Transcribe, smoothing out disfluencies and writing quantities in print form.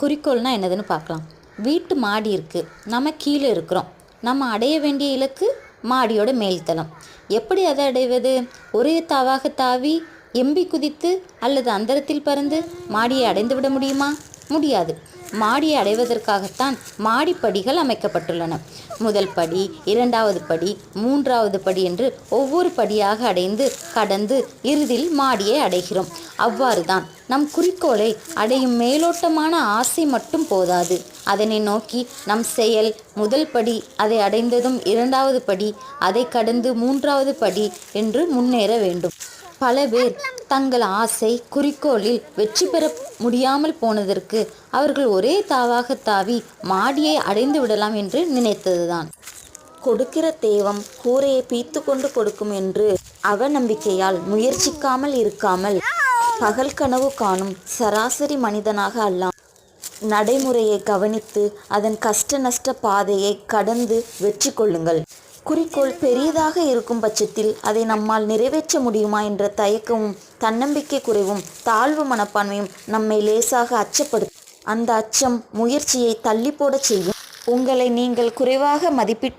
குறிக்கோள்னா என்னதுன்னு பார்க்கலாம். வீட்டு மாடி இருக்குது, நம்ம கீழே இருக்கிறோம். நம்ம அடைய வேண்டிய இலக்கு மாடியோட மேல்தளம். எப்படி அதை அடைவது? ஒரே தாவாக தாவி எம்பி குதித்து அல்லது அந்தரத்தில் பறந்து மாடியை அடைந்து விட முடியுமா? முடியாது. மாடியை அடைவதற்காகத்தான் மாடிப்படிகள் அமைக்கப்பட்டுள்ளன. முதல் படி, இரண்டாவது படி, மூன்றாவது படி என்று ஒவ்வொரு படியாக அடைந்து கடந்து இறுதியில் மாடியை அடைகிறோம். அவ்வாறுதான் நம் குறிக்கோளை அடையும் மேலோட்டமான ஆசை மட்டும் போதாது. அதனை நோக்கி நம் செயல், முதல் படி, அதை அடைந்ததும் இரண்டாவது படி, அதை கடந்து மூன்றாவது படி என்று முன்னேற வேண்டும். பல பேர் தங்கள் ஆசை குறிக்கோளில் வெற்றி பெற முடியாமல் போனதற்கு அவர்கள் ஒரே தாவாக தாவி மாடியை அடைந்து விடலாம் என்று நினைத்ததுதான். கொடுக்கிற தெய்வம் கூரையை பீத்து கொண்டு கொடுக்கும் என்று அவநம்பிக்கையால் முயற்சிக்காமல் இருக்காமல் பகல் கனவு காணும் சராசரி மனிதனாக அல்லாம் நடைமுறையை கவனித்து அதன் கஷ்ட நஷ்ட பாதையை கடந்து வெற்றி கொள்ளுங்கள். குறிக்கோள் பெரியதாக இருக்கும் பட்சத்தில் அதை நம்மால் நிறைவேற்ற முடியுமா என்ற தயக்கமும் தன்னம்பிக்கை குறைவும் தாழ்வு மனப்பான்மையும் நம்மை லேசாக அச்சப்படுத்தும். அந்த அச்சம் முயற்சியை தள்ளி போடச் செய்யும். உங்களை நீங்கள் குறைவாக மதிப்பிட்டு